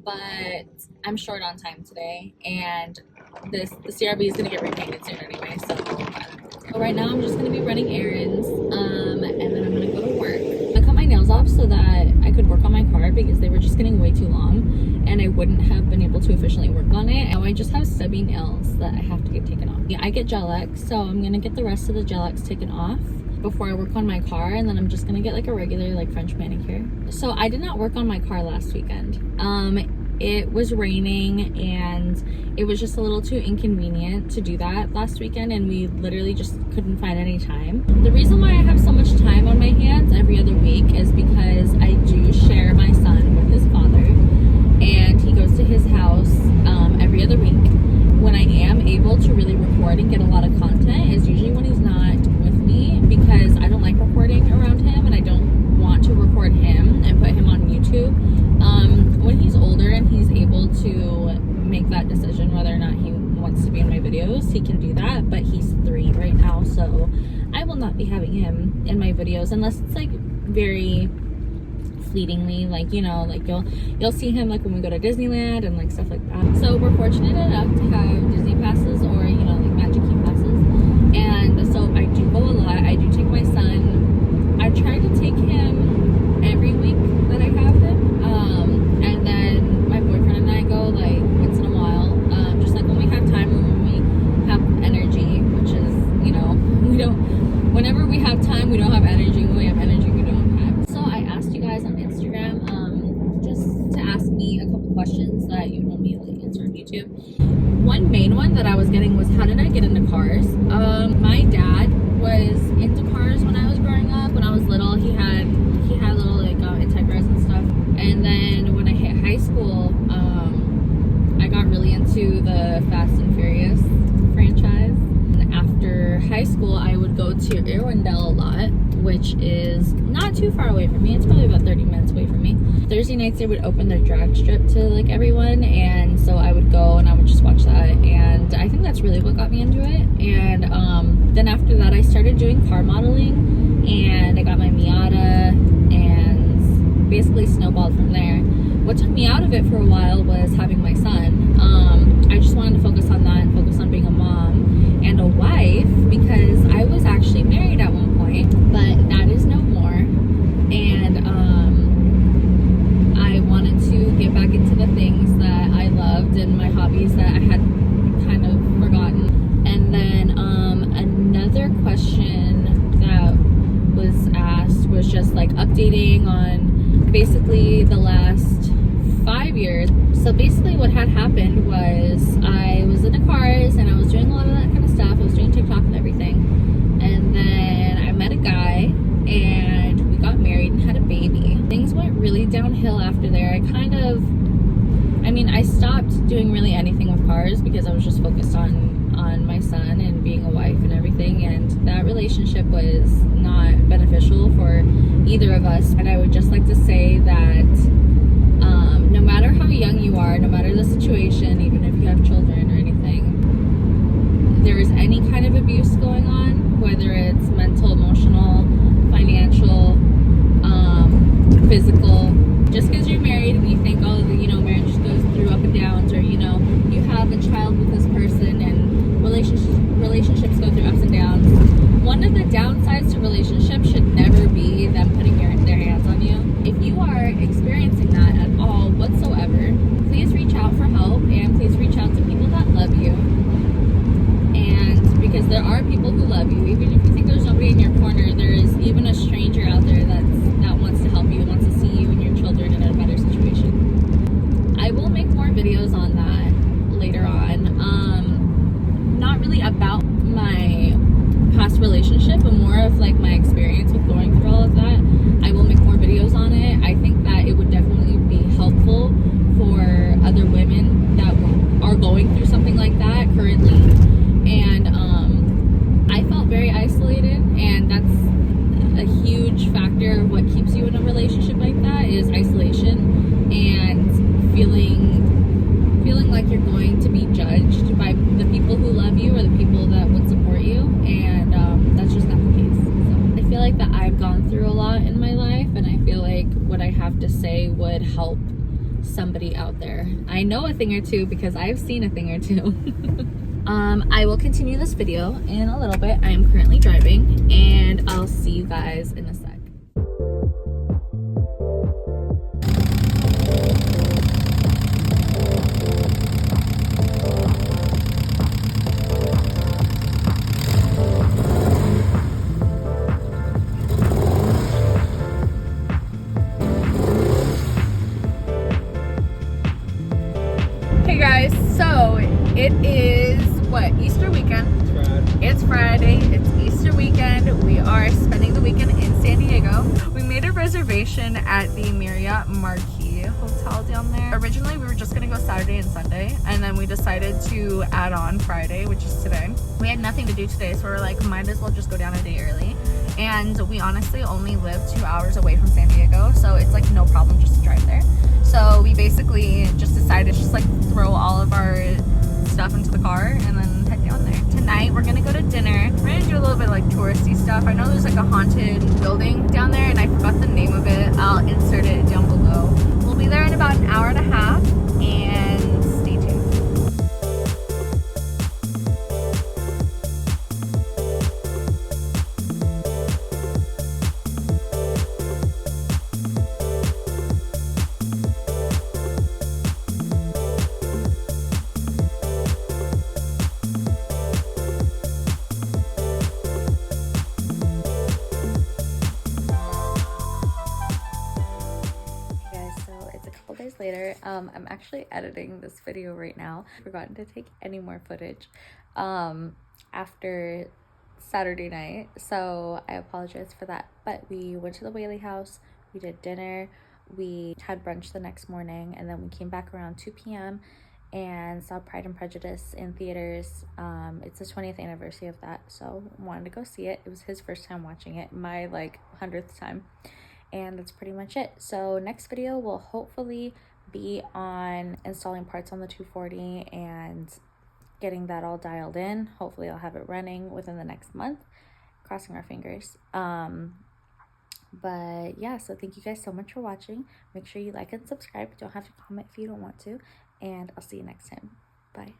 but I'm short on time today, and the CRV is gonna get repainted soon anyway. So right now I'm just gonna be running errands, and then I'm gonna go to work. I cut my nails off so that I could work on my car because they were just getting way too long, and I wouldn't have been able to efficiently work on it. Now I just have stubby nails that I have to get taken off. Yeah, I get Gel-X, so I'm gonna get the rest of the Gel-X taken off before I work on my car, and then I'm just gonna get like a regular like French manicure. So I did not work on my car last weekend. It was raining and it was just a little too inconvenient to do that last weekend, and we literally just couldn't find any time. The reason why I have so much time on my hands every other week is because I do share my son with his father, and he goes to his house every other week. When I am able to really record and get a lot of content is usually when he's not with me, because I don't like recording around him and I don't want to record him and put him on YouTube. When he's older and he's able to make that decision whether or not he wants to be in my videos, he can do that, but he's 3 right now, so I will not be having him in my videos unless it's like very fleetingly, like, you know, like you'll see him like when we go to Disneyland and like stuff like that. So we're fortunate enough to have Disney passes, or you know, like Magic Key passes, and so I do go a lot. I do take my son. I try to take him every week that I have him, and then my boyfriend and I go like once in a while, just like when we have time, when we have energy, which is, you know, we don't, whenever we have time we don't have energy, when we have energy we don't have. So I asked you guys on Instagram just to ask me a couple questions that you don't immediately answer on YouTube. One main one that I was getting was, how did I get into cars? My dad was into cars when I was growing up. When I was little, he had little like Integras and stuff. And then when I hit high school, I got really into the Fast and Furious franchise. And after high school, I would go to Irwindale a lot, which is not too far away from me. It's probably about 30 minutes away from me. Thursday nights they would open their drag strip to like everyone, and so I would go and I would just watch that, and I think that's really what got me into it. And then after that I started doing car modeling, and I got my Miata and basically snowballed from there. What took me out of it for a while was having my son. I just wanted to focus on that and focus on being a mom and a wife, because I was actually married at one point, but that is no more. And I wanted to get back into the things that I loved and my hobbies that I had kind of forgotten. And then another question that was asked was just like updating on basically the last 5 years. So basically what had happened was I was into cars and I was doing a lot of that kind of stuff. I was doing TikTok and everything. And then I met a guy and we got married and had a baby. Things went really downhill after there. I stopped doing really anything with cars because I was just focused on my son and being a wife and everything, and that relationship was not beneficial for either of us. And I would just like to say that no matter how young you are, no matter the situation, even if you have children or anything, there is any kind of abuse going on, whether it's mental, emotional, financial, physical. Just because you're married and you think, oh, you know, marriage just goes through up and downs, or you know, you have a child with this person and relationships go through ups and downs. One of the downsides to relationships should never be them putting their hands on you. If you are experiencing that at all whatsoever, please reach out for help, and please reach out to people that love you. And because there are people who love you, even if you think there's nobody in your corner, there is even a stranger out there that wants to help you, wants to see you and your children in a better situation. I will make more videos on that later on. Not really about my past relationship, but more of like my experience with going through all of that. I will make more videos on it. I think that it would definitely be helpful for other women that are going through something like that currently. And I felt very isolated, and that's a huge factor of what keeps you in a relationship like that, is isolation and feeling like you're going to be judged by the people who love you or the people that would support you, and that's just not the case. So I feel like that I've gone through a lot in my life, and I feel like what I have to say would help somebody out there. I know a thing or two because I've seen a thing or two. I will continue this video in a little bit. I am currently driving, and I'll see you guys in a sec. Hey guys, so it is what, Easter weekend? It's Friday. It's Easter weekend. We are spending the weekend in San Diego. We made a reservation at the Marriott Marquis Hotel down there. Originally, we were just gonna go Saturday and Sunday, and then we decided to add on Friday, which is today. We had nothing to do today, so we were like, might as well just go down a day early. And we honestly only live 2 hours away from San Diego, so it's like no problem just to drive there. So we basically just decided to just like throw all of our stuff into the car and then head down there. Tonight we're gonna go to dinner. We're gonna do a little bit like touristy stuff. I know there's like a haunted building down there and I forgot the name of it. I'll insert it down below. We'll be there in about an hour and a half, and stay tuned. Later. I'm actually editing this video right now. I've forgotten to take any more footage after Saturday night, so I apologize for that. But we went to the Whaley House, we did dinner, we had brunch the next morning, and then we came back around 2 p.m. and saw Pride and Prejudice in theaters. It's the 20th anniversary of that, so wanted to go see it. It was his first time watching it, my like 100th time. And that's pretty much it. So next video will hopefully be on installing parts on the 240 and getting that all dialed in. Hopefully I'll have it running within the next month, crossing our fingers. But yeah, so thank you guys so much for watching. Make sure you like and subscribe. Don't have to comment if you don't want to, and I'll see you next time. Bye.